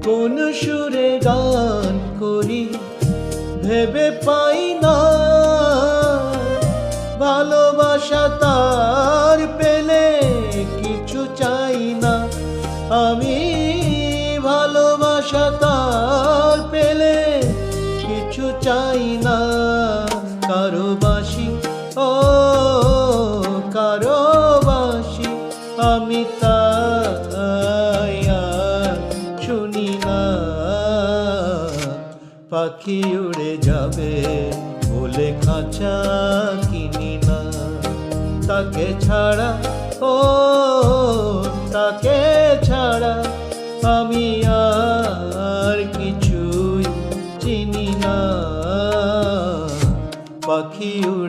কোন সুরে গান করি ভেবে পাই না। ভালোবাসা তার পেলে কিছু চাই না আমি, ভালোবাসা তার পেলে কিছু চাই না। কারো বাঁশি ও কারো বাঁশি আমি তাই আর শুনি না। পাখি উড়ে যাবে বলে খাঁচা কিনি না, তাকে ছাড়া ও তাকে ছাড়া আমি আর কিছুই চিনি না। পাখি উড়ে